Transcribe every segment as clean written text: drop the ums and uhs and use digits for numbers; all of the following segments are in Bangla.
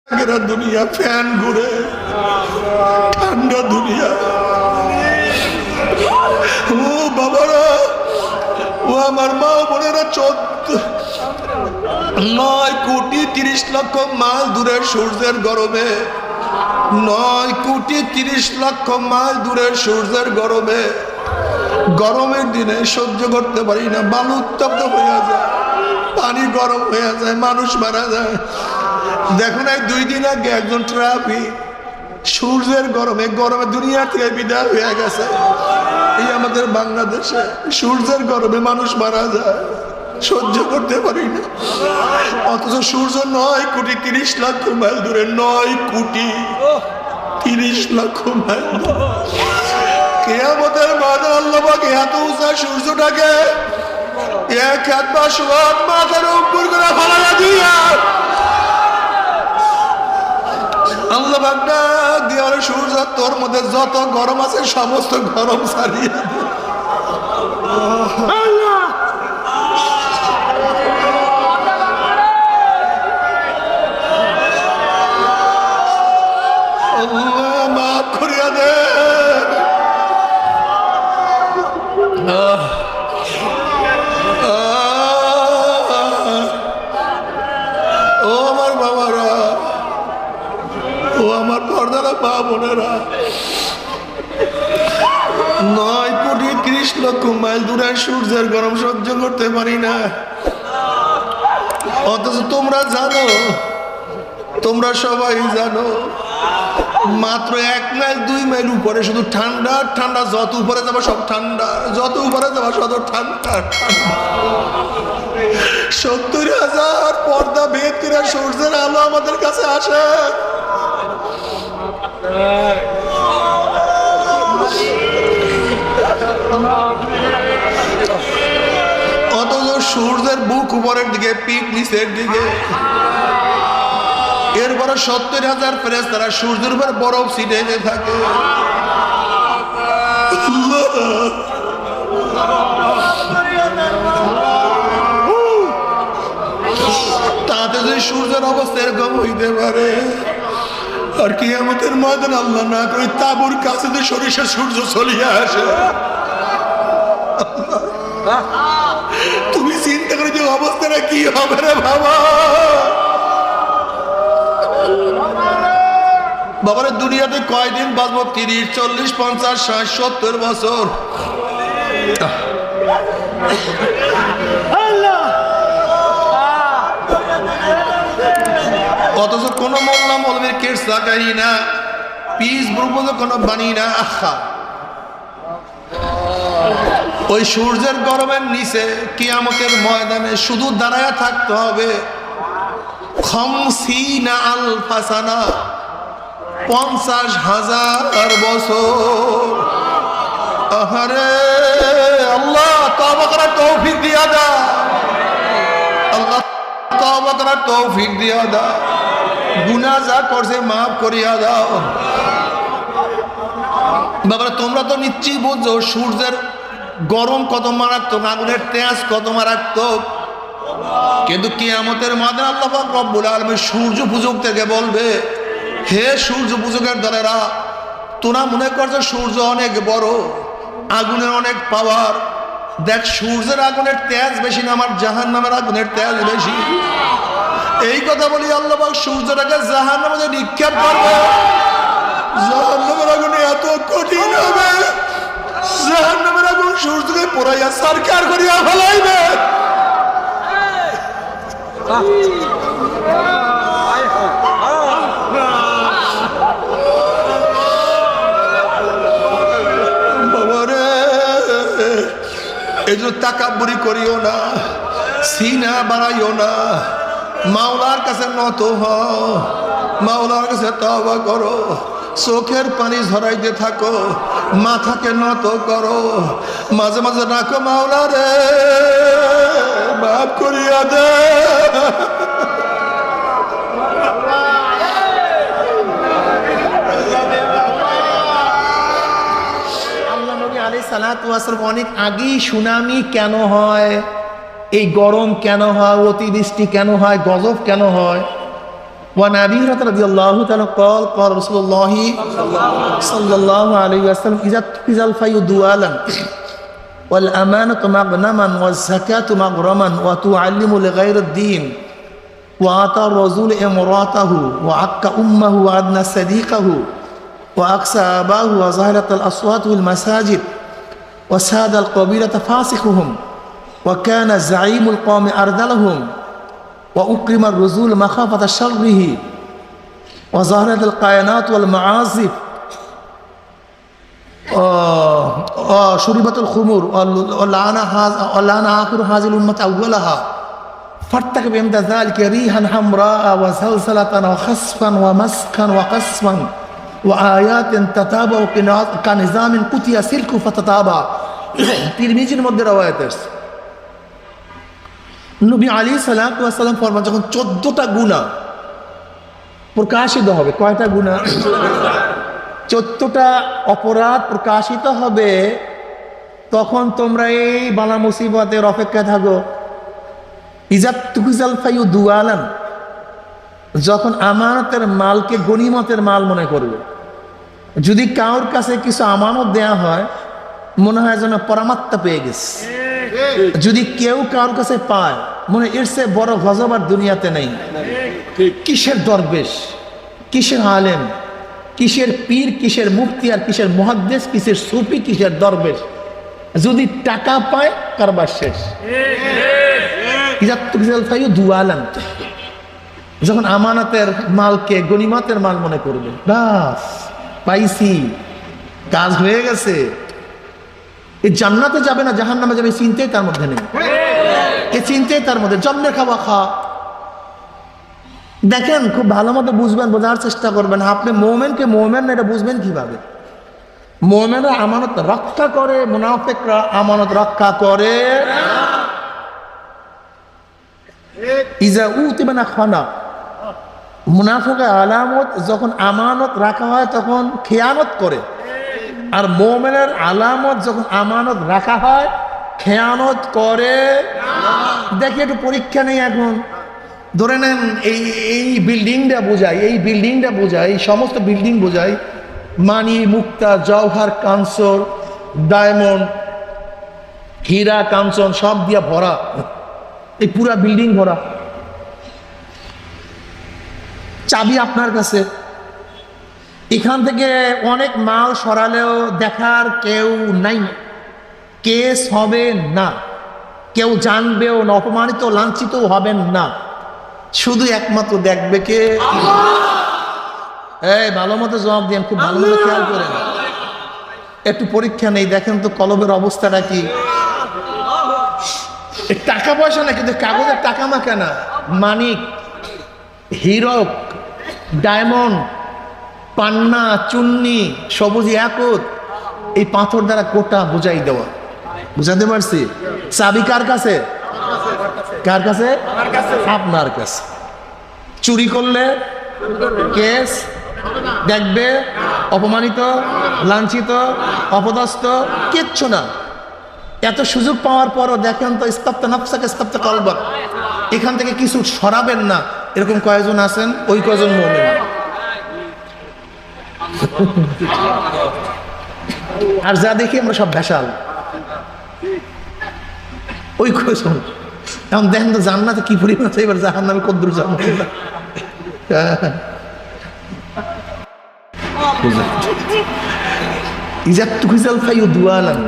দুনিয়া ফ্যান ঘুরে, ঠান্ডা দুনিয়া। ও বাবারা, ও আমার মা বোনেরা, 9,30,00,000 মাইল দূরের সূর্যের গরমে, 9,30,00,000 মাইল দূরের সূর্যের গরমে, গরমের দিনে সহ্য করতে পারি না, বালু উত্তপ্ত হয়ে যায়, পানি গরম হয়ে যায়, মানুষ মারা যায়। দেখুন, এই 2 দিন আগে একজন ট্রাফিক সূর্যের গরমে দুনিয়া থেকে বিদায় হয়ে গেছে। এই আমাদের বাংলাদেশে সূর্যের গরমে মানুষ মারা যায়, সহ্য করতে পারি না। অথচ সূর্য 9,30,00,000 মাইল দূরে, 9,30,00,000 মাইল দূরে। কিয়ামতের মাঠে আল্লাহ পাক এত উঁচা সূর্যটাকে এক হাত বা সোয়াত মাথার উপর করে ফেলা দিয়া আল্লাহ পাক ডাক দিয়ে বলে, সূর্য তোর মধ্যে যত গরম আছে সমস্ত গরম ছাড়িয়ে মাফ করিয়া দে। ও আমার বাবারা, ও আমার পর্দারা মা বোনেরা, 9,30,00,000 মাইল দূরে সূর্যের গরম সহ্য করতে পারি না। অথচ তোমরা জানো, তোমরা সবাই জানো, মাত্র 1 মাইল 2 মাইল উপরে শুধু ঠান্ডা ঠান্ডা, যত উপরে যাবো সব ঠান্ডা, যত উপরে যাবো শত ঠান্ডা ঠান্ডা। 70,000 পর্দা ভেদ করে সূর্যের আলো আমাদের কাছে আসে। অথচ সূর্যের বুক উপরের দিকে, পিঠ নিচের দিকে। এরপরে 70,000 ফেরেশতারা সূর্যের উপর বরফ ছিটিয়ে থাকে। তাতে যে সূর্যের অবস্থা এরকম হইতে পারে, আর কিয়ামতের ময়দান আল্লাহ না করে তাবুর কাছে যে সরিষার সূর্য চলিয়া আসে। তুমি চিন্তা করে যে অবস্থাটা কি হবে রে বাবা। বাবারে, দুনিয়াতে কয়দিন বাঁচবো? 30, 40, 50, 60, 70 বছর। অথচ কোন মোল্লা মৌলবীর কেসা কাহি না, পিস ব্রহ্ম কোনো বানি না। আহা, ওই সূর্যের গরমের নিচে কিয়ামতের ময়দানে শুধু দাঁড়ায়া থাকতে হবে 50 আলফা সানা, 50,000 বছর। আহারে আল্লাহ, তওবা করার তৌফিক দিয়া দাও, আল্লাহ তওবা করার তৌফিক দিয়া দাও, গুনাহ যা করছে মাফ করিয়া দাও। বাবা, তোমরা তো নিশ্চয়ই বুঝছো সূর্যের গরম কত মারাত্মক, আগুনের তেজ কত মারাত্মক। কিন্তু কিয়ামতের ময়দানে আল্লাহ পাক রব্বুল আলামিন সূর্য পূজক থেকে বলবে, হে সূর্য পূজকের দলেরা, তোরা মনে করছো সূর্য অনেক বড়, আগুনের অনেক পাওয়ার। দেখ, সূর্যের আগুনের তেজ বেশি না, আমার জাহান্নামের আগুনের তেজ বেশি। এই কথা বলি আল্লাহ পাক সূর্যটাকে জাহান্নামে নিক্ষেপ করবে। জাহান্নামের আগুনে এত কঠিন হবে, জাহান্নামের আগুন সূর্যকে পোড়াইয়া সরকার করিয়া ফেলাইবে। বাবারে, এই জন্য তাকাব্বুরি করিও না, সিনা বাড়াইও না, মাওলার কাছে নত হও, মাওলার কাছে তওবা করো, চোখের পানি ঝরাইতে থাকো, মাথাকে নত করো, মাঝে মাঝে রাখো, মাওলা রে মাফ করিয়া দে। আল্লাহ নবী আলাইহিস সালাতু ওয়াস সালাম অনেক আগেই সুনামি কেন হয়, এই গরম কেন হয়, অতিবৃষ্টি কেন হয়, গজব কেন হয়, وعن أبي هريرة رضي الله تعالى قال قال رسول الله صلى الله عليه وسلم إذا اتخذ الفيء دوالا والأمانة مغنما والزكاة مغرما وتعلم لغير الدين وأعطى الرجل امرأته وعق أمه وأدنى صديقه وأقسى أباه وظهرت الأصوات في المساجد وساد القبيلة فاسقهم وكان زعيم القوم أرذلهم وأكرم الرجل مخافة شره وظهرت القينات والمعازف شربت الخمور ولعن آخر هذه الأمة أولها فارتكب عند ذلك ريحا حمراء وزلزلة وخسفا ومسكا وقسما وآيات تتابع كنظام قطع سلك فتتابع তিরমিজির মধ্যে রওয়ায়াত আছে নবী আলাইহিস সালাতু ওয়াস সালাম ফরমান যখন 14টা গুনাহ প্রকাশিত হবে কয়টা গুনাহ 14টা অপরাধ প্রকাশিত হবে তখন তোমরা এই বালা মুসিবতের অপেক্ষায় থাকো ইজাত তুকিজাল ফায়ু দুয়ালান যখন আমানতের মালকে গনিমতের মাল মনে করবে যদি কারোর কাছে কিছু আমানত দেয়া হয় মনে হয় যেন পরামাত্মা পেয়ে গেছে যদি কেউ কারোর কাছে পায় মনে এর চেয়ে বড় গজব আর দুনিয়াতে নেই কিসের দরবেশ কিসের আলেম কিসের পীর কিসের মুফতি আর কিসের মুহাদ্দিস কিসের সুফি কিসের দরবেশ যদি টাকা পায় কারবার শেষ যখন আমানতের মালকে গনিমতের মাল মনে করবে বাস পাইছি কাজ হয়ে গেছে এই জান্নাতে যাবে না জাহান্নামে যাবে চিন্তাই তার মধ্যে নেই এই চিন্তাই তার মধ্যে জন্মের খাওয়া খাওয়া দেখেন খুব ভালো মতো বুঝবেন বোঝার চেষ্টা করবেন আপনি মোমেনকে মোমেন এটা বুঝবেন কিভাবে মোমেনরা আমানত রক্ষা করে মুনাফিকরা আমানত রক্ষা করে ইজা উতিবানা খানা মুনাফিকের আলামত যখন আমানত রাখা হয় তখন খেয়ানত করে আর মোমেনের আলামত যখন আমানত রাখা হয় খেয়ানত করে দেখি একটু পরীক্ষা নেই এখন ধরে নেন এই বিল্ডিংটা বোঝায় এই সমস্ত বিল্ডিং বোঝায় মানি মুক্তা জওহার কাঞ্চন ডায়মন্ড হীরা কাঞ্চন সব দিয়া ভরা এই পুরা বিল্ডিং ভরা চাবি আপনার কাছে এখান থেকে অনেক মাল সরালেও দেখার কেউ নাই কেস হবে না কেউ জানবেও না অপমানিত লাঞ্ছিত হবেন না শুধু একমাত্র দেখবে কে এই ভালো মতো জবাব দেন খুব ভালো মতো খেয়াল করেন একটু পরীক্ষা নেই দেখেন তো কলবের অবস্থাটা কি টাকা পয়সা না কিন্তু কাগজের টাকা মাখা না মানিক হীরক ডায়মন্ড পান্না চুন্নি সবুজ ইয়াকুত এই পাথর দ্বারা কোটা বুঝাই দেওয়া বুঝাতে পারছি চাবি কার কাছে আপনার কাছে চুরি করলে কেস দেখবে অপমানিত লাঞ্ছিত অপদস্থ কিচ্ছু না এত সুযোগ পাওয়ার পরও দেখেন তো ইস্তাবতা নাফসাকে ইস্তাবতা কলবাক এখান থেকে কিছু সরাবেন না এরকম কয়জন আছেন ওই কয়জন মুমিন আর যা দেখি আমরা সব ভেসাল ওই কয়জন এখন দেখেন তো জান্নাতে কি পরিমাণ আছে এবার জাহান্নামে কদ্দুর জান্নাত ইজাতু খিজাল ফায়ু দুয়ালান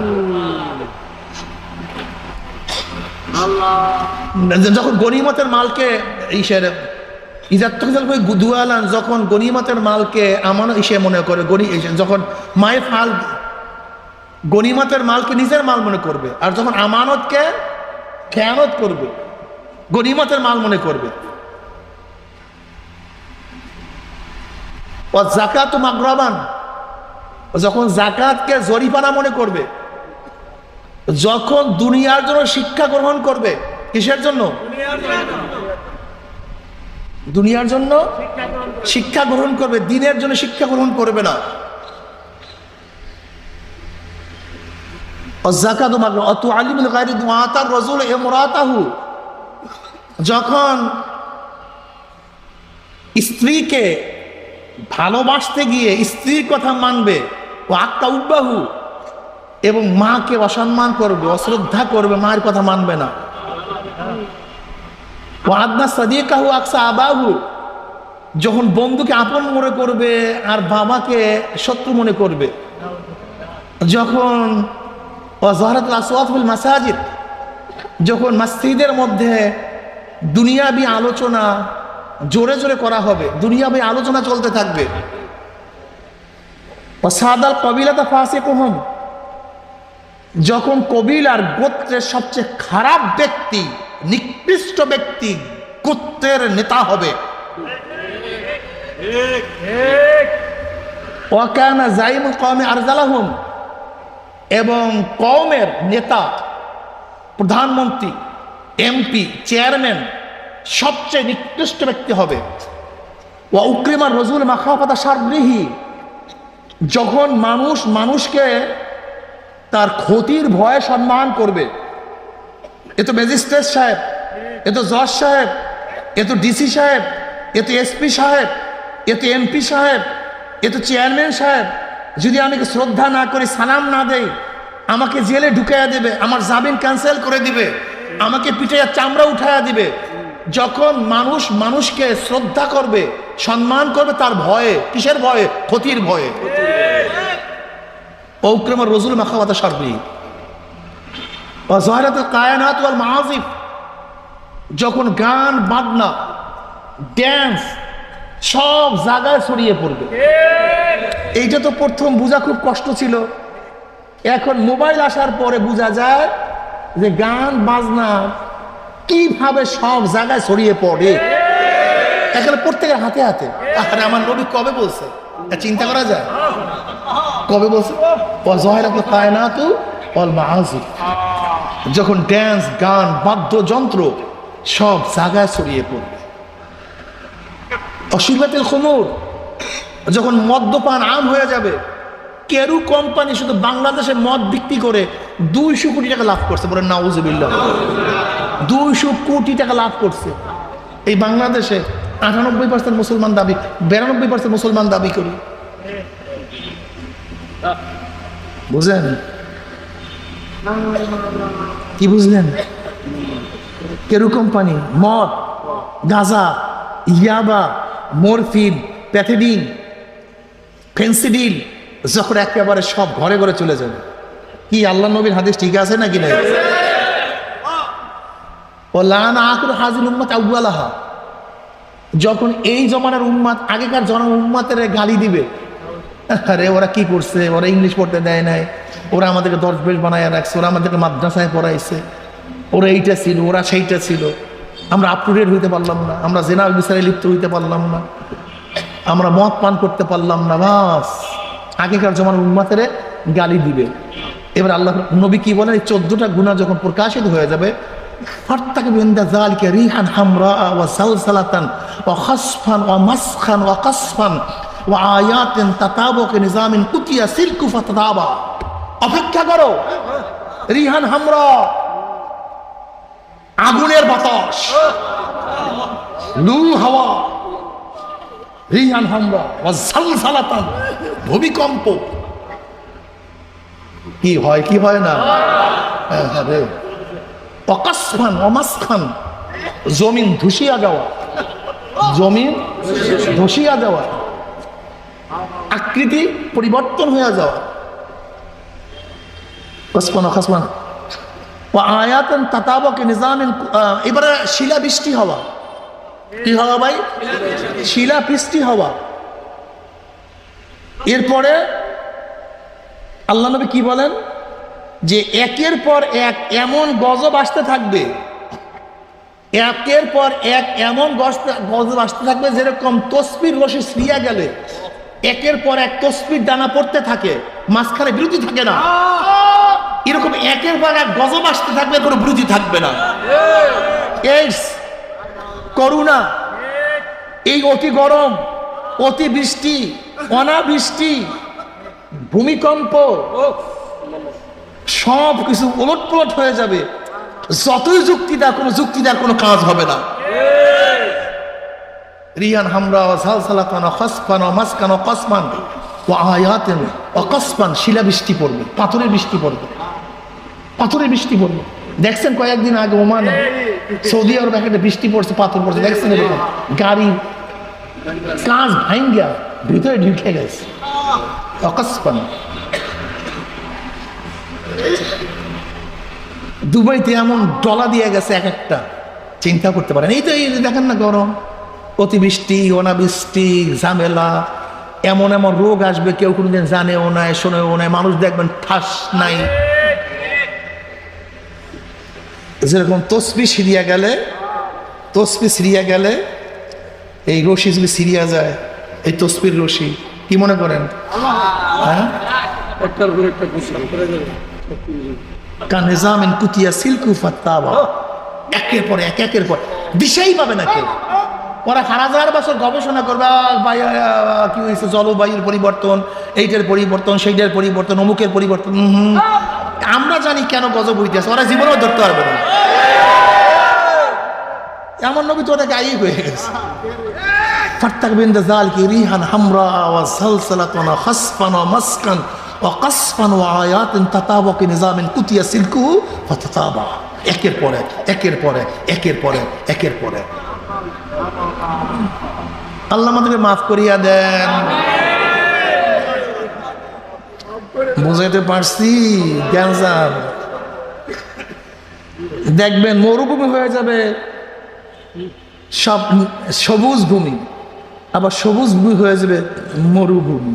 যখন গনিমতের মালকে যখন গনিমতের মালকে আমানত ইসে মনে করে যখন মায়ের ফাল গনিমতের মালকে নিজের মাল মনে করবে আর যখন আমানতকে খেয়ানত করবে গনিমতের মাল মনে করবে ও যাকাত মাগরাবান যখন যাকাতকে জরিমানা মনে করবে যখন দুনিয়ার জন্য শিক্ষা গ্রহণ করবে কিসের জন্য দুনিয়ার জন্য শিক্ষা গ্রহণ করবে দিনের জন্য শিক্ষা গ্রহণ করবে না যখন স্ত্রীকে ভালোবাসতে গিয়ে স্ত্রীর কথা মানবে, ও আক্কা উব্বাহু, এবং মাকে অসম্মান করবে, অশ্রদ্ধা করবে, মায়ের কথা মানবে না। ও আদনা সাদিকাহু আকসা আবাহু, যখন বন্ধুকে আপন মনে করবে আর বাবাকে শত্রু মনে করবে। যখন ওয়াজহারাতুল আসওয়াত ফিল মাসাজিদ, যখন মসজিদের মধ্যে দুনিয়াবি আলোচনা জোরে জোরে করা হবে, দুনিয়াবি আলোচনা চলতে থাকবে। ওয়াসাদাল কবিলাতা ফাসিকুহুম, যখন কবিলার গোত্রের সবচেয়ে খারাপ ব্যক্তি, নিকৃষ্ট ব্যক্তি গোত্রের নেতা হবে। ওয়াকানা জাইমুল কওমি আরজালাহুম, এবং কওমের নেতা, প্রধানমন্ত্রী, এমপি, চেয়ারম্যান সবচেয়ে নিকৃষ্ট ব্যক্তি হবে। ওয়া উকরিমার রজুল মাখাফাতা শাররিহি, যখন মানুষ মানুষকে তার ক্ষতির ভয়ে সম্মান করবে। এ তো ম্যাজিস্ট্রেট সাহেব, এ তো জজ সাহেব, এ তো ডিসি সাহেব, এ তো এসপি সাহেব, এ তো এমপি সাহেব, এ তো চেয়ারম্যান সাহেব, যদি আমি শ্রদ্ধা না করি, সালাম না দেই, আমাকে জেলে ঢুকাইয়া দেবে, আমার জামিন ক্যান্সেল করে দিবে, আমাকে পিটাইয়া চামড়া উঠাইয়া দিবে। যখন মানুষ মানুষকে শ্রদ্ধা করবে, সম্মান করবে, তার ভয়ে, কিসের ভয়ে? ক্ষতির ভয়ে। ওকরামার রজুল মাখাওয়াতা শাররি ওয়া যাহারাতুল কায়নাত ওয়াল মাআজিফ, যখন গান বাজনা ড্যান্স সব জায়গায় ছড়িয়ে পড়বে। এইটা তো প্রথম বোঝা খুব কষ্ট ছিল, এখন মোবাইল আসার পরে বোঝা যায় যে গান বাজনা কিভাবে সব জায়গায় ছড়িয়ে পড়ে, এখানে প্রত্যেকের হাতে হাতে। আরে আমার নবী কবে বলছে? চিন্তা করা যায় কবে বলছে? ওয়াজহারাতুল কায়নাতু ওয়াল মাআজিফ, যখন ড্যান্স, গান, বাদ্যযন্ত্র সব জায়গায় ছড়িয়ে পড়বে। অশিবাতুল খুমুর, যখন মদ্যপান আম হয়ে যাবে। কেরু কোম্পানি শুধু বাংলাদেশে মদ বিক্রি করে 200 কোটি টাকা লাভ করছে, বলেন নাউজুবিল্লাহ। 200 কোটি টাকা লাভ করছে এই বাংলাদেশে। 98% মুসলমান দাবি, 92% মুসলমান দাবি করি। বুঝলেন কি বুঝলেন? কেরু কোম্পানি মদ, গাঁজা, ইয়াবা, মরফিন, প্যাথেডিন, ফেন্সিডিল যখন একেবারে সব ঘরে ঘরে চলে যাবে। কি আল্লাহ নবীর হাদিস ঠিক আছে নাকি নাই? ও লানা আখির হাজিল উম্মাত আউয়ালাহা, যখন এই জমানার উম্মাত আগেকার জমানার উম্মাতের গালি দিবে, আরে ওরা কি করছে, ওরা ইংলিশ পড়তে দেয় নাই, ওরা আমাদেরকে দরবেশ বানায় রাখছে, ওরা আমাদেরকে মাদ্রাসায় পড়াইছে, ওরা এইটা ছিল, ওরা সেইটা ছিল, আমরা আপ টু ডেট হইতে পারলাম না, আমরা জেনার বিচারে লিপ্ত হইতে পারলাম না, আমরা মদ পান করতে পারলাম না। বাস আগেকার জমানার উম্মাতের গালি দিবে। এবার আল্লাহ নবী কি বলেন? এই 14টা গুনাহ যখন প্রকাশিত হয়ে যাবে, ফারতাকিবু ইনদা যালিকা রিহান হামরা ওয়া সালসালাতান ওয়া খাসফান ওয়া মাসখান ওয়া কাসফান ওয়া আয়াতিন তাতাবুকা নিজামিন কুতিয়া সিলকু ফাতাবা। অপেক্ষা করো, রিহান হামরা, আগুনের বাতাস, লু হাওয়া, রিহান হামরা ওয়া সালসালাতান, ভূমিকম্প। কি হয় কি হয় না? আরে অকাসফান অমাসখান, জমিন ধসিয়া যাওয়া, জমিন ধসিয়া যাওয়া, আকৃতি পরিবর্তন হয়ে যাওয়া। কাসফান অকাসফান ও আয়াতান তাতাবুকা নিজামিন, এবারে শিলা বৃষ্টি হওয়া। কি হওয়া ভাই? শিলা বৃষ্টি হওয়া। এরপরে আল্লাহ নবী কি বলেন? যে একের পর এক এমন গজব আসতে থাকবে, একের পর এক এমন গজব আসতে থাকবে, যেরকম তসবির রশি ছিঁড়িয়া গেলে একের পর এক তসবির দানা পড়তে থাকে, মাঝখানে বিরতি থাকে না, এরকম একের পর এক গজব আসতে থাকবে, কোনো বিরতি থাকবে না। এইডস, করোনা, এই অতি গরম, অতি বৃষ্টি, অনাবৃষ্টি, ভূমিকম্প, সব কিছু ওলটপালট হয়ে যাবে। যতই যুক্তি দেয়, কোনো যুক্তি দেওয়ার কোনো কাজ হবে না। রিহান হামরা ওয়া সালসালাতান ওয়া খাসফান ওয়া মাসকান ওয়া কাসমান ওয়া আয়াতিন ওয়া কাসফান, শিলাবৃষ্টি পড়বে, পাথরের বৃষ্টি পড়বে, পাথরের বৃষ্টি পড়বে। দেখছেন কয়েকদিন আগে ওমানে সৌদি আরব একটা বৃষ্টি পড়ছে, পাথর পড়ছে, দেখছেন এরকম গাড়ি কাঁচ ভাঙ্গা ভিতরে ঢুকে গেছে। অকাসপান দুবাইতে এমন ডলা দিয়ে গেছে এক একটা, চিন্তা করতে পারেন। এই তো এই দেখেন না গরম, অতিবৃষ্টি, অনাবৃষ্টি, ঝামেলা, এমন এমন রোগ আসবে কেউ কোনোদিন জানেও নাই, শোনেও নাই। মানুষ দেখবেন ঠাস নাই, যেরকম তসবি সিরিয়া গেলে এই রশি যদি সিরিয়া যায়, এই তসবির রশি কি মনে করেন? হ্যাঁ, কানিজামিন কুতিয়া সিলকু ফাত্তাবা, একের পর একের পর দিশাই পাবে না কেউ। ওরা 1000 বছর গবেষণা করবে, কি হয়েছে, জলবায়ুর পরিবর্তন, এইটার পরিবর্তন, সেইটার পরিবর্তন, অমুকের পরিবর্তন। আমরা জানি কেন গজব হইতেছে, ওরা জীবনেও ধরতে পারবে না। এমন নবী তো ওটাকে আই হয়ে গেছে। ফাত্তাকবিন দাল কি রিহান হামরা ওয়া সালসালাতান ওয়া খাসফান ওয়া মাসকান ওয়া কাসফান ওয়া আয়াতিন তাতাবাকি নিজামিন কুতিয়া সিলকু ফাতাতাবা, একের পর এক, একের পর এক, একের পর এক, একের পর এক। আল্লাহ আমাদেরকে মাফ করিয়া দেন। বুঝাইতে পারছি? গ্যাঞ্জাম দেখবেন মরুভূমি হয়ে যাবে, সব সবুজ ভূমি, আবার সবুজ ভূমি হয়ে যাবে মরুভূমি।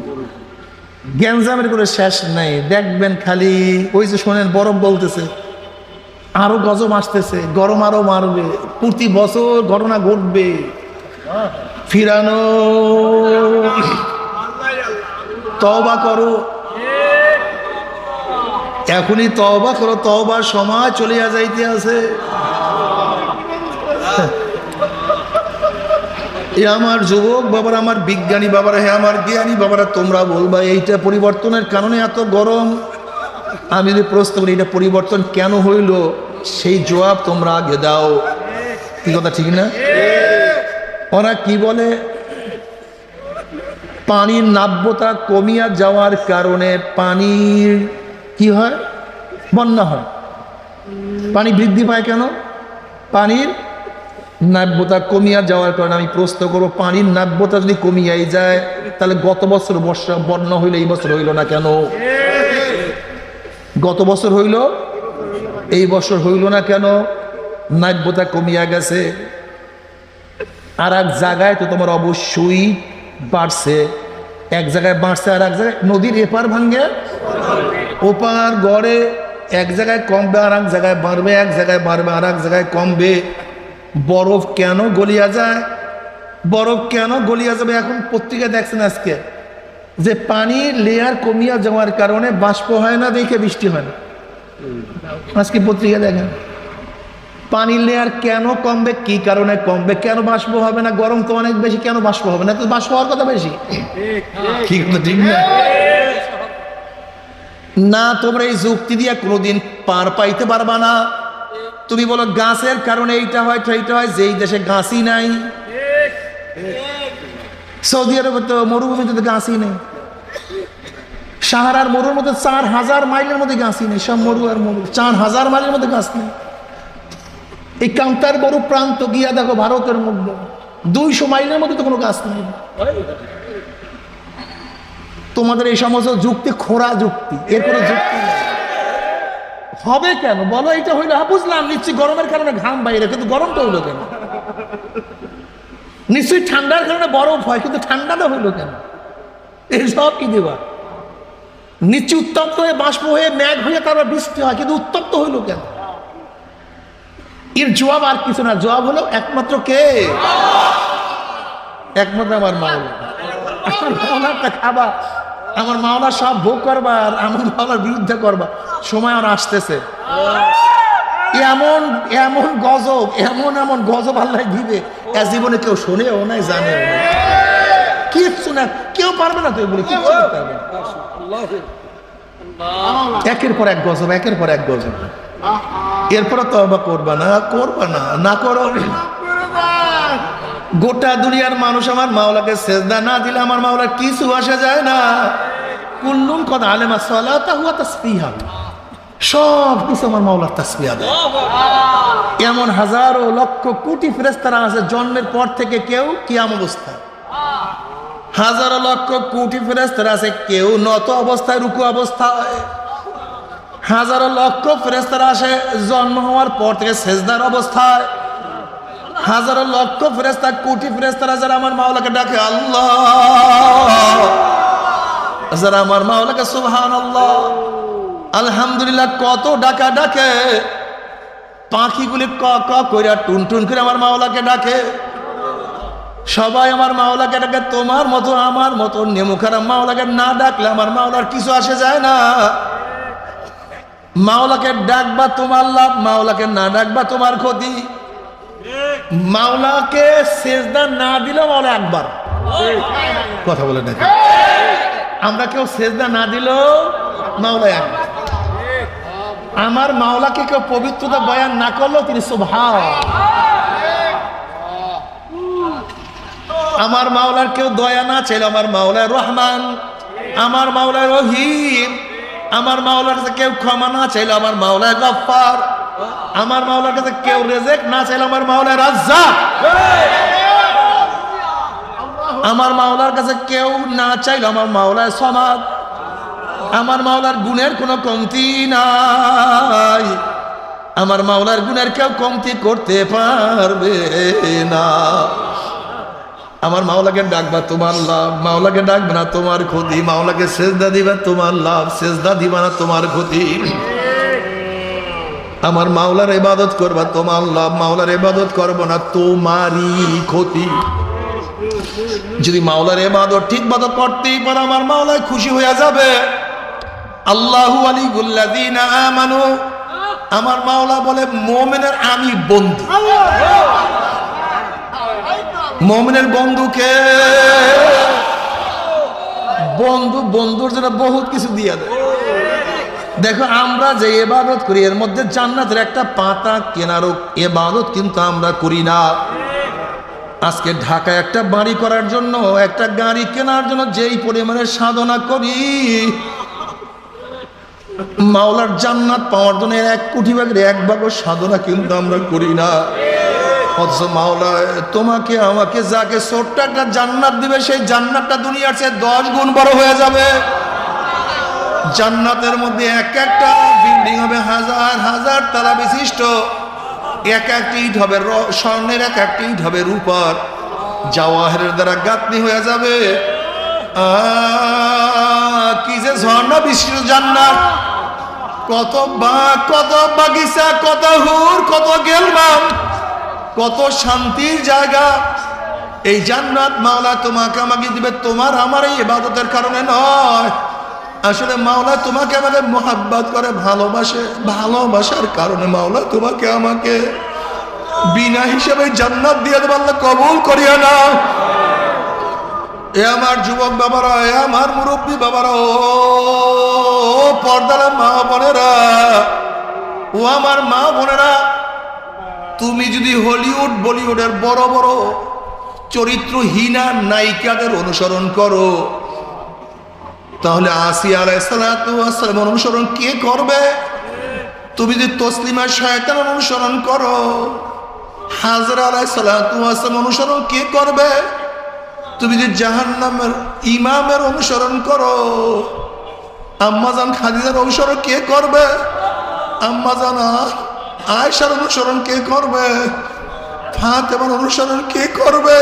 গ্যাঞ্জামের কোনো শেষ নাই। দেখবেন খালি ওই যে শোনেন বরফ বলতেছে, আরো গজব আসতেছে, গরম আরো মারবে, প্রতি বছর ঘটনা ঘটবে। ফিরানো, তওবা করো, এখনই তওবা করো, তওবার সময় চলিয়া যাইতে আছে। এ আমার যুবক বাবারা, আমার বিজ্ঞানী বাবারা, হে আমার জ্ঞানী বাবারা, তোমরা বলবা এইটা পরিবর্তনের কারণে এত গরম। আমি যদি প্রশ্ন করি এটা পরিবর্তন কেন হইল, সেই জবাব তোমরা আগে দাও। কি কথা ঠিক না? ওরা কি বলে, পানির নাব্যতা কমিয়া যাওয়ার কারণে পানির কি হয়, বন্যা হয়। পানি বৃদ্ধি পায় কেন? পানির নাব্যতা কমিয়া যাওয়ার কারণে। আমি প্রশ্ন করবো, পানির নাব্যতা যদি কমিয়াই যায়, তাহলে গত বছর বন্যা হইলো, এই বছর হইল না কেন? গত বছর হইল, এই বছর হইল না কেন? নাব্যতা কমিয়া গেছে। আর এক জায়গায় তো তোমার অবশ্যই বাড়ছে, এক জায়গায় বাড়ছে আর এক জায়গায়, নদীর এপার ভাঙ্গে ওপার গড়ে, এক জায়গায় কমবে আর এক জায়গায় বাড়বে, এক জায়গায় বাড়বে আর এক জায়গায় কমবে। বরফ কেন গলিয়া যায়? বরফ কেন গলিয়া যাবে? এখন পত্রিকায় দেখছেন আজকে যে পানির লেয়ার কমিয়া যাওয়ার কারণে বাষ্প হয় না, দেখে বৃষ্টি হয় না। আজকে পত্রিকা দেখেন পানির লেয়ার কেন কমবে, কি কারণে কমবে, কেন বাষ্প হবে না? গরম তো অনেক বেশি, কেন বাষ্প হবে না? তো বাষ্প হওয়ার কথা বেশি, ঠিক না? না, তোমরা এই যুক্তি দিয়ে কোনোদিন পার পাইতে পারবা না। তুমি বলো গাছের কারণে এইটা হয় সেইটা হয়, যেই দেশে গাছই নাই। সৌদি আরবে তো মরুভূমিতে তো গাছই নেই। সাহারার মরুর মধ্যে 4000 মাইলের মধ্যে গাছই নেই, সব মরু আর মরু, 4000 মাইলের মধ্যে গাছ নেই। এই কান্তার বড় প্রান্ত গিয়া দেখো ভারতের মধ্যে 200 মাইলের মধ্যে তো কোনো গাছ নেই। তোমাদের এই সমস্ত যুক্তি খোঁড়া যুক্তি, এর কোনো যুক্তি নেই। হবে কেন বলো? এটা হইলো, বুঝলাম নিশ্চয়ই গরমের কারণে ঘাম বাইরে, কিন্তু গরমটা হইলো কেন? নিশ্চয়ই ঠান্ডার কারণে বরফ হয়, কিন্তু ঠান্ডাটা হইলো কেন? এই সব কি দেবা? নিশ্চয় উত্তপ্ত হয়ে বাষ্প হয়ে মেঘ হয়ে তারপর বৃষ্টি হয়, কিন্তু উত্তপ্ত হইলো কেন? এর জবাব আর কিছু না, জবাব হলো একমাত্র কে? একমাত্র আমার মাওলা। আমার মাওলাটা খাবা, আমার মাওলা সব ভোগ করবা, আর আমার মাওলার বিরুদ্ধে করবা, সময় আর আসতেছে। এমন এমন গজব, এমন এমন গজব আল্লাহ দিবে, এ জীবনে কেউ শোনেও নাই, জানেও না, কিচ্ছু না, কেউ পারবে না তো এগুলো কিচ্ছু করতে পারবে না। একের পর এক গজব, একের পর এক গজব। এরপরে তওবা করবা না, করবা না, না করো গোটা দুনিয়ার মানুষ আমার মাওলাকে সেজদা না দিলে আমার মাওলার কিছু আসে যায় না। কুল্লুন কদ আলেমা সালাতা হুয়া তাসবিহা, সব কিছু আমার মাওলার তাসবিহ দেয়। এমন হাজারো লক্ষ কোটি ফেরেশতারা আছে জন্মের পর থেকে কেউ কিয়াম অবস্থায়, হাজারো লক্ষ কোটি ফেরেশতারা আছে কেউ নত অবস্থায় রুকু অবস্থায়, হাজারো লক্ষ ফেরেশতারা আসে জন্ম হওয়ার পর থেকে সেজদার অবস্থায়, হাজারো লক্ষ ফেরেশতা কোটি ফেরেশতারা যারা আমার মাওলাকে ডাকে আল্লাহ, যারা আমার মাওলাকে সুবহানাল্লাহ আলহামদুলিল্লাহ কত ডাকা ডাকে, পাখিগুলি ক ক কইরা টুনটুন করে আমার মাওলাকে ডাকে। সবাই আমার মাওলাকে ডাকে তোমার মতো আমার মতো নেমুখারাম মাওলাকে না ডাকলে আমার মাওলার কিছু আসে যায় না। মাওলাকে ডাকবা তোমার লাভ, মাওলাকে না ডাকবা তোমার ক্ষতি। মাওলাকে সেজদা না দিলেও মাওলা একবার, কথা বলে দেখেন, আমরা কেউ সেজদা না দিলেও মাওলা একবার। আমার মাওলাকে কেউ পবিত্রতা বয়ান না করলেও তিনি সুবহান। আমার মাওলার কেউ দয়া না চাইলে আমার মাওলা রহমান, আমার মাওলা রহিম। আমার মাওলার কাছে কেউ ক্ষমা না চাইলে আমার মাওলা গফফার, আমার মাওলার কাছে কেউ রেজেক না চাইলে আমার মাওলা রাজ্জাক। আমার মাওলার কাছে কেউ না চাইলে আমার মাওলা সমাদ। আমার মাওলার গুণের কোনো কমতি নাই, আমার মাওলার গুণের কেউ কমতি করতে পারবে না। আমার মাওলাকে ডাকবা তোমার লাভ, মাওলাকে ডাকবে না তোমার ক্ষতি। মাওলাকে সেজদা দিবা তোমার লাভ, সেজদা দিবা না তোমার ক্ষতি। আমার মাওলার ইবাদত করবা তোমার লাভ, মাওলার ইবাদত করবো না তোমারই ক্ষতি। যদি মাওলার ইবাদত ঠিক মতো করতেই পারো আমার মাওলা খুশি হয়ে যাবে। আল্লাহু ওয়ালিউল্লাযীনা আমানু, আমার মাওলা বলে মুমিনের আমি বন্ধু। মুমিনের বন্ধুকে বন্ধু বন্ধুর জন্য বহুত কিছু দিয়ে দেয়। দেখো আমরা যে ইবাদত করি এর মধ্যে জান্নাতের একটা পাতা কেনারও ইবাদত কিন্তু আমরা করি না। আজকে ঢাকায় একটা বাড়ি করার জন্য, একটা গাড়ি কেনার জন্য যেই পরিমাণের সাধনা করি, মাওলার জান্নাত পাওয়ার জন্য 1 কোটি ভাগের 1 ভাগও সাধনা কিন্তু আমরা করি না। অথচ মাওলা তোমাকে আমাকে যাকে ছোট্ট একটা জান্নাত দিবে, সেই জান্নাতটা দুনিয়ার চেয়ে 10 গুণ বড় হয়ে যাবে। জান্নাতের মধ্যে এক একটা বিল্ডিং হবে হাজার হাজার তালা বিশিষ্ট, এক একটা ইট হবে স্বর্ণের, এক একটা ইট হবে রূপার, জাওয়াহিরের দ্বারা গাঁথনি হয়ে যাবে। কি যে ঝর্ণা বিশিষ্ট জান্নাত, কত বাগ, কত বাগিচা, কত হুর, কত গেলবাম, কত শান্তির জায়গা। এই জান্নাত মাওলা তোমাকে আমাকে দিবে তোমার আমার এই ইবাদতের কারণে নয়। আসলে মাওলা তোমাকে আমাকে মোহাব্বত করে, ভালোবাসে, ভালোবাসার কারণে মাওলা তোমাকে আমাকে বিনা হিসাবে জান্নাত দিয়ে দেবে। আল্লাহ কবুল করিয়া নাও। এ আমার যুবক বাবারা, এ আমার মুরব্বী বাবারা, ও পর্দার মা বোনেরা, ও আমার মা বোনেরা, তুমি যদি হলিউড বলিউডের বড় বড় চরিত্রহীনা নায়িকাদের অনুসরণ করো, তাহলে আসিয়া আলাইহিস সালাতু ওয়াস সালাম অনুসরণ কে করবে? তুমি যদি তসলিমা শয়তান অনুসরণ করো, হাজরা আলাইহিস সালাতু ওয়াস সালাম অনুসরণ কে করবে? তুমি যদি জাহান্নামের ইমামের অনুসরণ করো, আম্মাজান খাদিজার অনুসরণ কে করবে? আম্মাজান আয়েশার অনুসরণ কে করবে? ফাতেমার অনুসরণ কে করবে?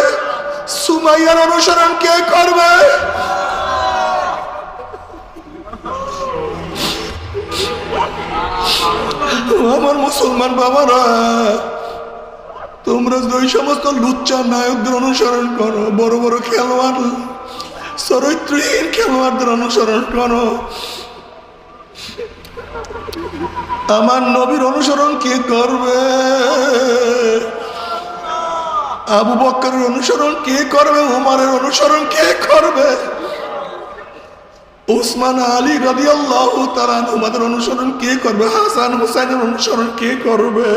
সুমাইয়ার অনুসরণ কে করবে? আমার মুসলমান বাবারা, তোমরা ওই সমস্ত লুচ্চা নায়কদের অনুসরণ করো, বড় বড় খেলোয়াড়, চরিত্রহীন খেলোয়াড়দের অনুসরণ করো। আমার নবীর অনুসরণ কে করবে? আবু বকরের অনুসরণ কে করবে? উমরের অনুসরণ কে করবে? উসমান আলী রাদিয়াল্লাহু তাআলা আনহুদের অনুসরণ কে করবে? হাসান হুসাইনের অনুসরণ কে করবে?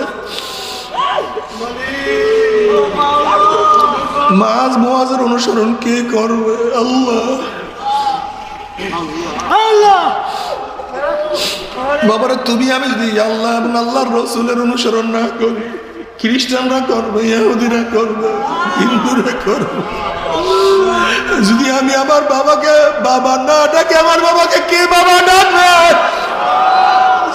মাঝ মুআজের অনুসরণ কে করবে? আল্লাহ আল্লাহ বাবারে, তুমি আমি যদি আল্লাহ এবং আল্লাহর রসুলের অনুসরণ না করি, খ্রিস্টানরা করবে, ইহুদিরা করবে, হিন্দুরা করবে। যদি আমি আমার বাবাকে বাবা না ডাকে, আমার বাবাকে কে বাবা ডাকবে?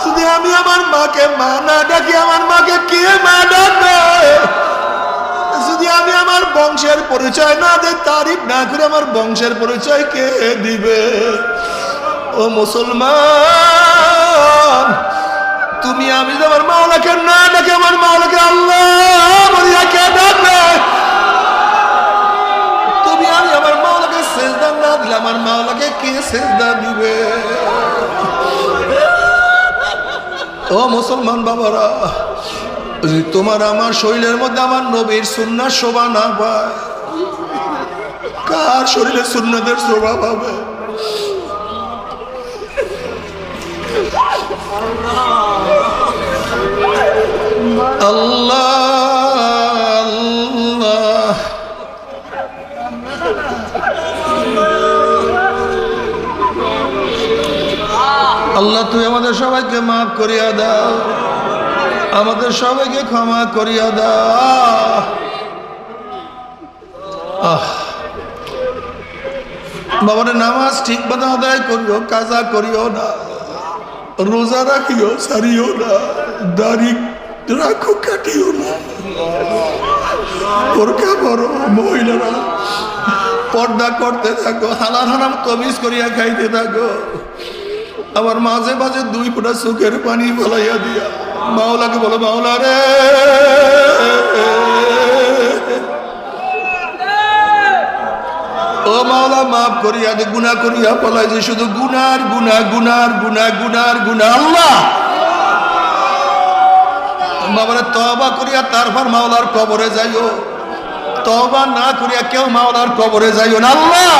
যদি আমি আমার মাকে মা না ডাকি, আমার মাকে কে মা ডাকবে? যদি আমি আমার বংশের পরিচয় না দেই, তারিফ না করে আমার বংশের পরিচয় কে দিবে? ও মুসলমান, তুমি আমি যদি আমার মাওলাকে না ডাকে, আমার মাওলাকে আল্লাহ বলিয়া কে ডাকবে? তুমি আমি আমার মাওলাকে সেজদা না দিলে, আমার মাওলাকে কে সেজদা দিবে? ও মুসলমান বাবারা, যদি তোমার আমার শরীরের মধ্যে আমার নবীর সুন্নাত শোভা না পায়, কার শরীরে সুন্নাতের শোভা পাবে? আল্লাহ আল্লাহ, আল্লাহ তুই আমাদের সবাইকে মাফ করিয়া দাও, আমাদের সবাইকে ক্ষমা করিয়া দাও। বাবার নামাজ ঠিক মতো আদায় করিও, কাজা করিও না, রোজা রাখিও সারিও না, দাড়ি রাখো কাটিও না, বোরকা পরো, মহিলারা পর্দা করতে থাকো, হালাল হারাম তমিজ করিয়া খাইতে থাকো। আবার মাঝে মাঝে 2 ফোঁটা চোখের পানি ফলাইয়া দিয়া মাওলাকে বলো, মাওলা রে ও মাওলা মাফ করিয়া দে, গুনাহ করিয়া ফলাই যে শুধু গুনার গুনা, গুনার গুনা, গুনার গুনা। আল্লাহ বাবারে তওবা করিয়া তারপর মাওলার কবরে যাইও, তওবা না করিয়া কেউ মাওলার কবরে যাইও না। আল্লাহ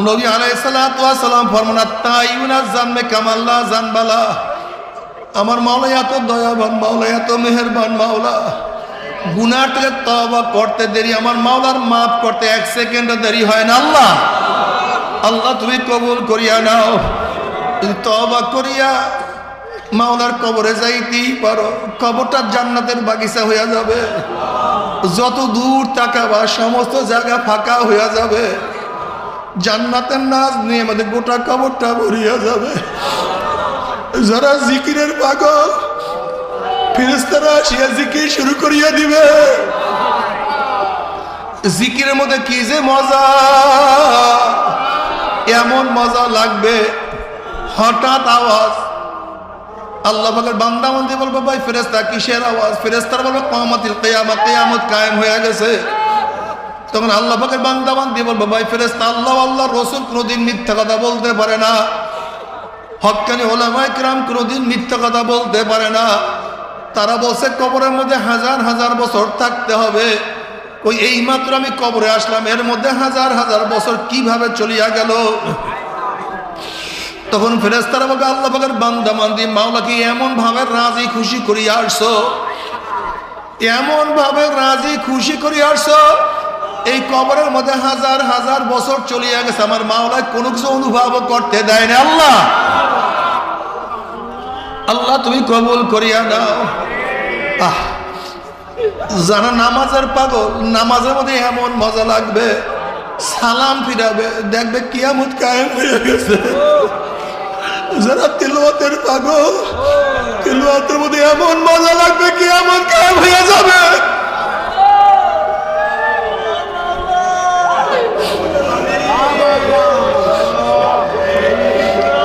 নবী আলাইহিস সালাতু ওয়াস সালাম ফরমান, তাইউনা জানবে কামাল্লাহ জানবালা। আমার মাওলা এত দয়াবান, মাওলা এত মেহেরবান, মাওলা গুনাহ থেকে তওবা করতে দেরি, আমার মাওলার মাফ করতে 1 সেকেন্ডও দেরি হয় না। আল্লাহ আল্লাহ তুমি কবুল করিয়া নাও। যদি তওবা করিয়া মাওলার কবরে যাইতেই পারো, কবরটা জান্নাতের বাগিচা হইয়া যাবে। যত দূর তাকাবা সমস্ত জায়গা ফাঁকা হইয়া যাবে, জান্নাতের নাজ নিয়ে আমাদের গোটা কবরটা ভরিয়া যাবে। যারা জিকিরের পাগল, ফেরেশতারা আসিয়া জিকির শুরু করিয়া দিবে। জিকিরের মধ্যে কি যে মজা, এমন মজা লাগবে। হঠাৎ আওয়াজ, আল্লাহ পাকের বান্দা বান্দি বলবে, ভাই ফেরেশতা কিসের আওয়াজ? ফেরেশতারা বলবে, কিয়ামতুল কিয়ামত, কিয়ামত কায়েম হয়ে গেছে। তখন আল্লাহ পাকের বান্দা বান্দি বলবে, ভাই ফেরেশতা, আল্লাহ আল্লাহ রসুল কোনোদিন মিথ্যা কথা বলতে পারে না, হক্কানি ওলামায়ে কিরাম কোনোদিন মিথ্যা কথা বলতে পারে না। তারা বলছে কবরের মধ্যে 1000 বছর থাকতে হবে। ওই এইমাত্র আমি কবরে আসলাম, এর মধ্যে 1000 বছর কিভাবে চলিয়া গেল? তখন ফেরেশতারা বলবে, আল্লাহ পাকের বান্দা বান্দি, মাওলাকে এমন ভাবে রাজি খুশি করিয়া আসছো, এমন ভাবে রাজি খুশি করিয়া আসছো, এই কবরের মধ্যে 1000 বছর চলিয়া গেছে, আমার মাওলা কোনো কিছু অনুভব করতে দেয় না। আল্লাহ আল্লাহ তুমি কবুল করিয়া দাও। যারা নামাজের পাগল, নামাজের মধ্যে এমন মজা লাগবে, সালাম ফিরাবে, দেখবে কিয়ামত কায়েম হয়ে গেছে। যারা তিলাওয়াতের পাগল, তিলাওয়াতের মধ্যে এমন মজা লাগবে, কিয়ামত কায়েম হয়ে যাবে।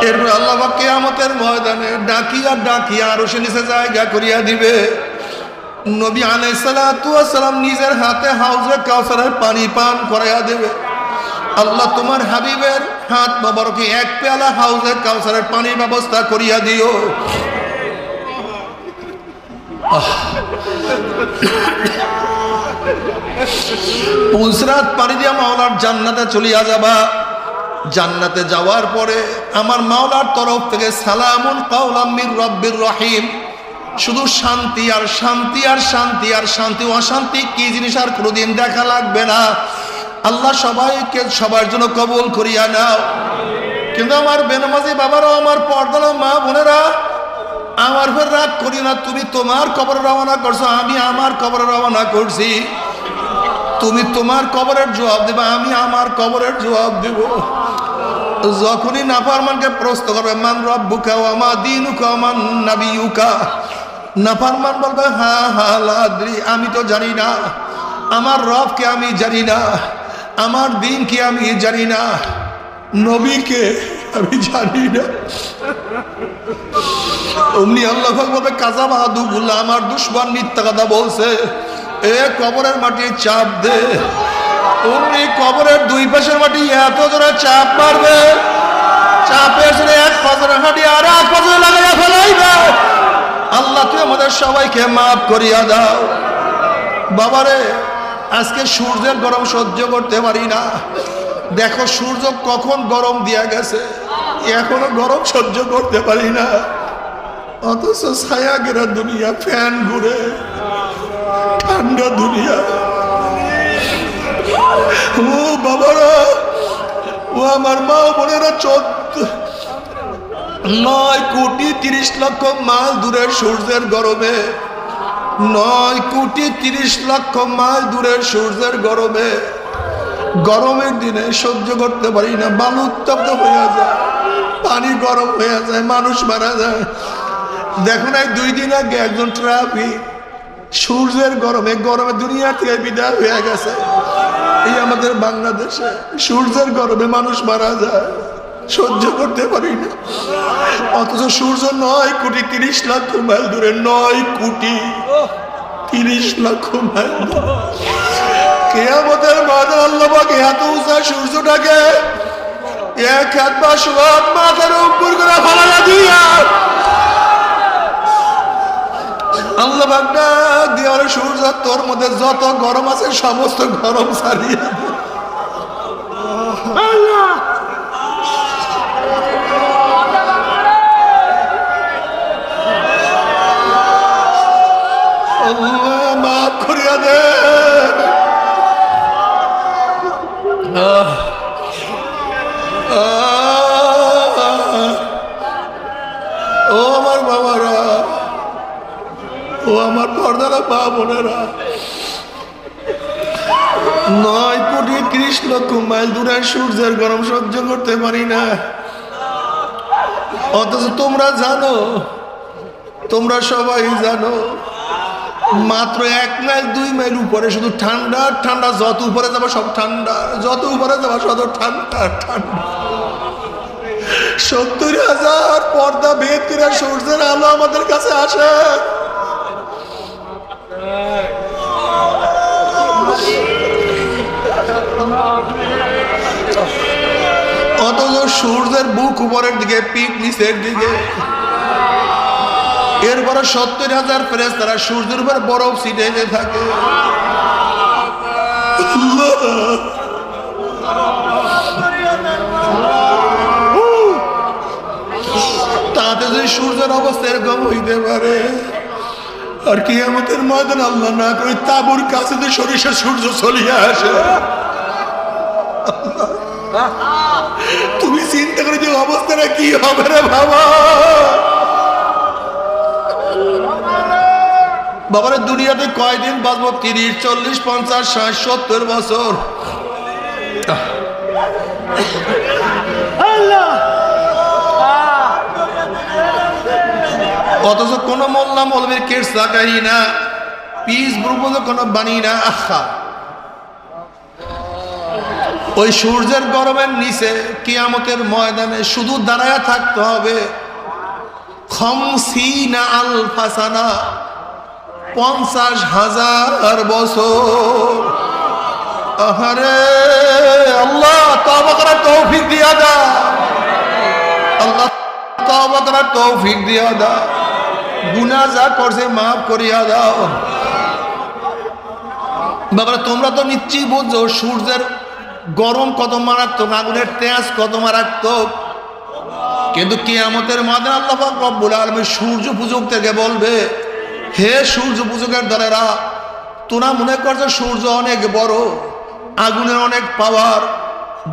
এরপর আল্লাহ পাক কিয়ামতের ময়দানে ডাকিয়া ডাকিয়া আরশের নিচে জায়গা করিয়া দিবে। নবী আলাইহিস সালাতু ওয়াস সালাম নিজের হাতে হাউজে কাউসারের পানি পান করাইয়া দেবে। আল্লাহ তোমার হাবিবের হাত মোবারকে 1 পেয়ালা হাউজে কাউসারের পানির ব্যবস্থা করিয়া দিও। পুলসরাত পানি দিয়া মাওলার জান্নাতে চলিয়া যাবা। জান্নাতে যাওয়ার পরে আমার মাওলার তরফ থেকে সালামুন কাওলাম মির রব্বির রহিম, শুধু শান্তি আর শান্তি আর শান্তি আর শান্তি, অশান্তি কি জিনিস আর কোনোদিন দেখা লাগবে না। আল্লাহ সবাইকে সবার জন্য কবুল করিয়া নাও। কিন্তু আমার বেনামাজি বাবারাও, আমার পর্দার মা বোনেরা, আমার ফের রাগ করি না। তুমি তোমার কবরে রওনা করছো, আমি আমার কবরে রওনা করছি। তুমি তোমার কবরের জবাব দেবে, আমি আমার কবরের জবাব দেব। যখনই নাফরমানকে প্রশ্ন করবে মান রব্বুকা ওয়া মা দীনুকা ওয়া মান নাবিয়ুকা, নাফরমান বলবে হা হা লা আদরি, আমি তো জানি না, আমার রবকে আমি জানি না, আমার দিন কি আমি জানি না, নবীকে আমি জানি না। অমনি আল্লাহ পাক বলবে কাজা বাহাদুগুল্লাহ, আমার দুশমন মিথ্যা কথা বলছে, এ কবরের মাটি চাপ দে। অমনি কবরের দুই পাশের মাটি এত জোরে চাপ মারবে, চাপের জোরে এক পাজরের হাঁটি আর এক পাজরে লাগাইয়া ফেলাইবে। আল্লাহ তুই আমাদের সবাইকে মাফ করিয়া দাও। বাবারে, আজকে সূর্যের গরম সহ্য করতে পারি না। দেখো সূর্য কখন গরম দিয়া গেছে, এখনো গরম সহ্য করতে পারি না। অথচ ছায়া ঘেরা দুনিয়া, ফ্যান ঘুরে, ঠান্ডা দুনিয়া। ও বাবারা, ও আমার মা বোনেরা, 9,30,00,000 মাইল দূরের সূর্যের গরমে, 9,30,00,000 মাইল দূরের সূর্যের গরমে, গরমের দিনে সহ্য করতে পারি না। বালু উত্তপ্ত হয়ে যায়, পানি গরম হয়ে যায়, মানুষ মারা যায়। দেখো না 2 দিন আগে একজন ট্রাফিক সূর্যের গরমে দুনিয়া থেকে বিদায় হয়ে গেছে। এই আমাদের বাংলাদেশে সূর্যের গরমে মানুষ মারা যায়, সহ্য করতে পারি না। অথচ সূর্য 9,30,00,000 মাইল দূরে, 9,30,00,000 মাইল দূরে। কিয়ামতের মাঠে আল্লাহ পাক এত উঁচা সূর্যটাকে এক হাত বা সোয়াত মাথার উপর করে ফালাইয়া দিয়া আল্লাহ পাক ডাক দিয়া বলে, সূর্য তোর মধ্যে যত গরম আছে সমস্ত গরম ছাড়িয়ে আল্লাহ মাফ করিয়া দে। ও আমার বাবারা, ও আমার পর্দারা মা বোনেরা, 9,30,00,000 মাইল দূরে সূর্যের গরম সহ্য করতে পারি না। অথচ তোমরা জানো, তোমরা সবাই জানো, মাত্র 1 মাইল 2 মাইল উপরে শুধু ঠান্ডা ঠান্ডা, যত উপরে যাবো সব ঠান্ডা, যত উপরে যাবো শত ঠান্ডা ঠান্ডা। 70,000 পর্দা ভেদ করে সূর্যের আলো আমাদের কাছে আসে। অথচ সূর্যের বুক উপরের দিকে, পিঠ নিচের দিকে। এরপরে 70,000 ফেরেশতারা সূর্যের উপর বরফ ছিটাইতে থাকে। তাতে যদি সূর্যের অবস্থা এরকম হইতে পারে, আর কিয়ামতের ময়দান আল্লাহ না করে তাঁবুর কাছে যে সরিষা সূর্য চলিয়া আসে, তুমি চিন্তা করে যে অবস্থাটা কি হবে রে বাবা। বাবারে, দুনিয়াতে কয়দিন বাঁচবো? 30, 40, 50, 60, 70 বছর। অথচ কোন মোল্লা মৌলবীর কেস লাগাই না, পিস ব্রুবো কোনো বানি না। আহা, ওই সূর্যের গরমের নিচে কিয়ামতের ময়দানে শুধু দাঁড়ায়া থাকতে হবে 50 আলফা সানা, 50,000 বছর। আহারে আল্লাহ, তওবা করার তৌফিক দিয়া দাও। আল্লাহ তওবা করার তৌফিক দিয়া দাও। গুনাহ যা করছে মাফ করিয়া দাও। বাবা, তোমরা তো নিশ্চয়ই বুঝছো সূর্যের গরম কত মারাত্মক, আগুনের তেজ কত মারাত্মক। কিন্তু কিয়ামতের ময়দানে আল্লাহ পাক রব্বুল আলামিন সূর্য পূজক থেকে বলবে, হে সূর্য পূজকের দলেরা, তোরা মনে করছো সূর্য অনেক বড়, আগুনের অনেক পাওয়ার।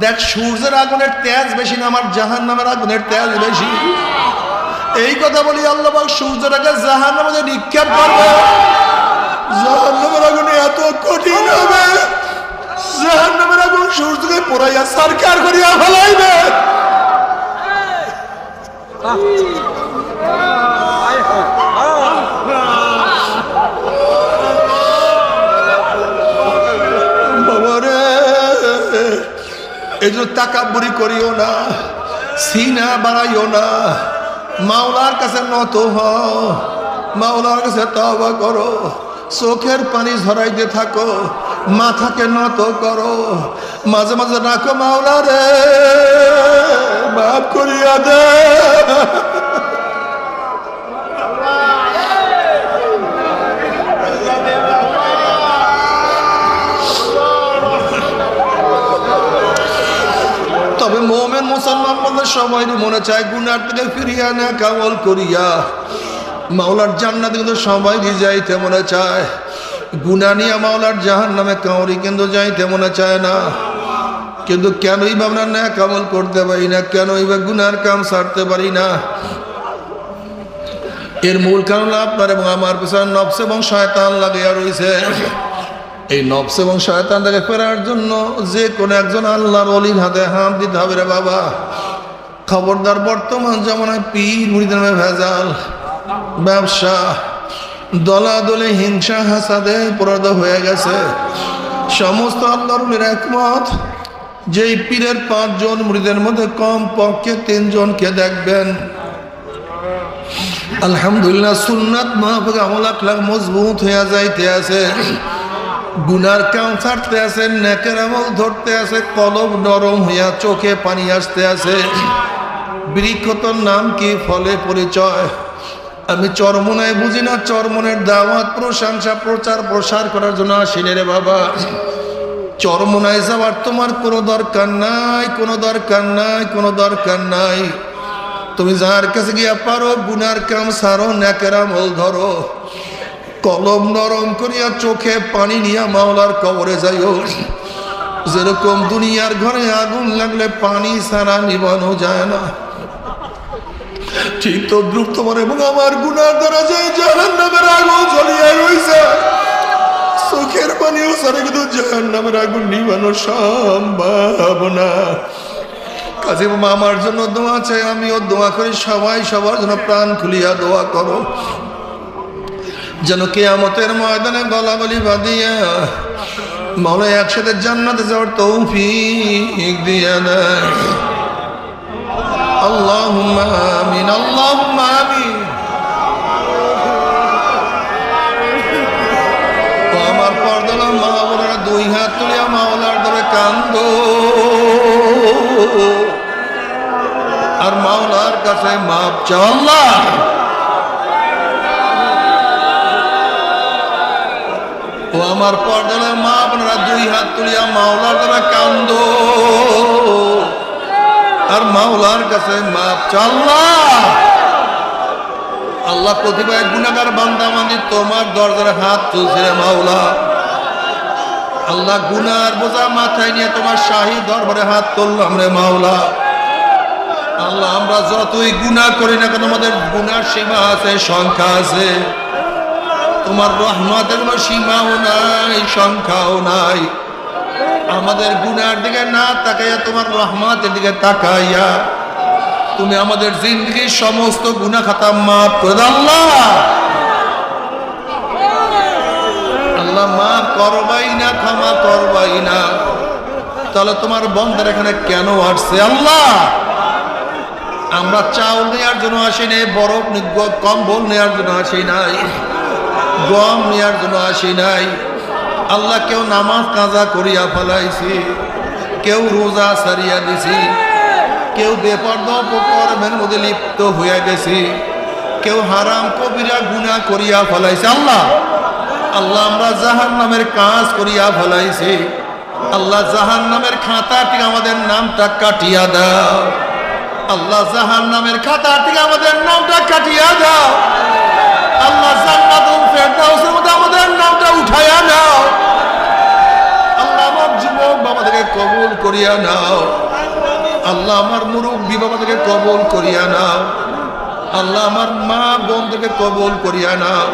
দেখ, সূর্যের আগুনের তেজ বেশি না আমার জাহান্নামের আগুনের তেজ বেশি। এই কথা বলি আল্লাহ পাক সূর্যটাকে জাহান্নামে নিক্ষেপ করবে। জাহান্নামের আগুন এত কঠিন হবে, জাহান্নামের আগুন সূর্যকে পোড়াইয়া সরকার করিয়া ফেলাইবে। বাবারে, এই জন্য তাকাব্বুরি করিও না, সিনা বাড়াইও না, মাওলার কাছে নত হও, মাওলার কাছে তওবা করো, চোখের পানি ঝরাইতে থাকো, মাথাকে নত করো, মাঝে মাঝে রাখো মাওলা রে মাফ করিয়া দে। তবে মুমিন মুসলমান বলতে সবাই মনে চায় গুনার থেকে ফিরিয়া না কামল করিয়া মাওলার জান্নাতে, কিন্তু সবাই যাইতে মনে চায়। গুনাহ নিয়ে মাওলার জাহান্নামে কাউরি কিন্তু যাইতে মনে চায় না। কিন্তু কেনই বা আমরা না কামল করতে পারি না, কেনই বা গুনার কাম ছাড়তে পারি না? এর মূল কারণ আপনার এবং আমার পিছনে নফস এবং শয়তান লাগিয়া রয়েছে। এই নফস এবং শয়তান থেকে ফেরার জন্য যে কোনো একজন আল্লাহর ওলির হাতে হাত দিতে হবে রে বাবা। খবরদার, বর্তমান জামানায় পীর মুরিদের ভেজাল, ব্যবসা, দলাদলে, হিংসা, হাসাদে পরিণত হয়ে গেছে। সমস্ত আল্লাহর ওলির একমত, যেই পীরের 5 জন মুরিদের মধ্যে কম পক্ষে 3 জনকে দেখবেন আলহামদুলিল্লাহ সুন্নাত মাহফিক আমল আখলাক মজবুত হয়ে যাইতে আছে, গুনার কাম ছাড়তে আছে, নেকের আমল ধরতে আছে, কলব নরম হইয়া চোখে পানি আসতে আছে। বৃক্ষতর নাম কি, ফলে পরিচয়। আমি চরমনায় বুঝি না, চরমনের দাওয়াত, প্রশংসা, প্রচার প্রসার করার জন্য আসিনি রে বাবা। চরমনায় যাওয়ার তোমার কোনো দরকার নাই, কোনো দরকার নাই, কোনো দরকার নাই। তুমি যার কাছে গিয়া পারো গুনার কাম সারো, নেকের আমল ধরো, কলম নরম করিয়া চোখে পানি নিয়া মাওলার কবরে যাইও। যেরকম দুনিয়ার ঘরে আগুন লাগলে পানি ছাড়া নিবানো যায় না, ঠিক তো দ্রুপ তোমার এবং আমার গুনার দ্বারা যে জাহান্নামের আগুন জ্বলিয়া রইছে, চোখের পানিও ছাড়া কিন্তু জাহান্নামের আগুন নিবানো সম্ভব না। কাজে আমার জন্য দোয়া চাই, আমিও দোয়া করি, সবাই সবার জন্য প্রাণ খুলিয়া দোয়া করো, যেন কিয়ামতের ময়দানে গলাগলি বাঁধিয়া মাওলা একসাথে জান্নাতে যাওয়ার তৌফিক দিয়া দেয়। আল্লাহুম্মা আমিন, আল্লাহুম্মা আমিন। তো আমার পর্দালা মা বোনেরা 2 হাত তুলিয়া মাওলার ধরে কান্দো আর মাওলার কাছে মাপ চাও। আল্লাহ, ও আমার পর্দালা মা বোনেরা 2 হাত তুলিয়া মাওলার ধরে কান্দো আর মাওলার কাছে মাপ চাও। আল্লাহ, আল্লাহ প্রতিভায় গুনাহগার বান্দা বান্দি তোমার দরজার হাত তুলছে রে মাওলা। আল্লাহ, গুনার বোঝা মাথায় নিয়ে তোমার শাহী দরবারে হাত তুললাম রে মাওলা। আল্লাহ, আমরা যতই গুনাহ করি না কেন আমাদের গুনার সীমা আছে, সংখ্যা আছে। তোমার রহমতের কোনো সীমাও নাই, সংখ্যাও নাই। আমাদের গুনার দিকে না তাকাইয়া তোমার রহমতের দিকে তাকাইয়া তুমি আমাদের জিন্দগির সমস্ত গুনাহ খাতা মাফ করে দাও। আল্লাহ, আল্লাহ মাফ করবাই না, ক্ষমা করবাই না, তাহলে তোমার বন্দার এখানে কেন আসছে? আল্লাহ, আমরা চাউল নেওয়ার জন্য আসি নাই, বরফ কম্বল নেওয়ার জন্য আসি নাই, গম নেওয়ার জন্য আসি নাই। আল্লাহ, কেউ নামাজ কাজা করিয়া ফেলাইছি, কেউ রোজা সারিয়া দিছি, কেউ বেপরদা কর্মের মধ্যে লিপ্ত হইয়া গেছি, কেউ হারাম কবিরা গুনাহ করিয়া ফেলাইছে। আল্লাহ, আল্লাহ, আমরা জাহান্নামের কাজ করিয়া ফেলাইছি। আল্লাহ, জাহান্নামের খাতা থেকে আমাদের নামটা কাটিয়া দাও। আল্লাহ, জাহান্নামের খাতা থেকে আমাদের নামটা কাটিয়া দাও। আল্লাহ জান্নাতুল ফেরদাউসের মধ্যে আমাদের নামটা উঠাইয়া নাও। আল্লাহ আমার যুবক বাবাদেরকে কবুল করিয়া নাও। আল্লাহ আমার মুরব্বী বাবাদেরকে কবুল করিয়া নাও। আল্লাহ আমার মা বোনদেরকে কবুল করিয়া নাও।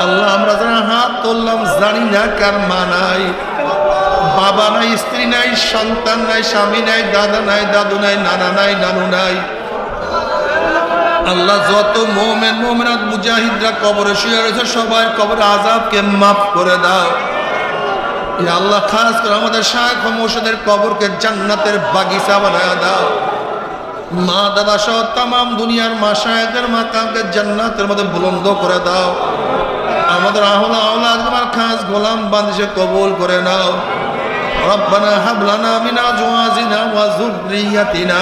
আল্লাহ আমরা যারা হাত তুললাম জানি না কার মা নাই, বাবা নাই, স্ত্রী নাই, সন্তান নাই, স্বামী নাই, দাদা নাই, দাদু নাই, নানা নাই, নানু নাই। আল্লাহ যত মুমিন মুমিনাত মুজাহিদরা কবরে শুয়ে রয়েছে সবাই কবরে আযাবকে মাফ করে দাও। ইয়া আল্লাহ খাস করে আমাদের শায়েখ ও মুর্শিদের কবরকে জান্নাতের বাগিচা বানায়া দাও। মা দাদা সহ তামাম দুনিয়ার মাশায়েখদের মাকামকে জান্নাতের মধ্যে বুলন্দ করে দাও। আমাদের আহলা আওলাদ তোমার খাস গোলাম বান্দিশে কবুল করে নাও। রব্বানা হাব লানা মিন আজওয়াজিনা ওয়া যুররিয়াতিনা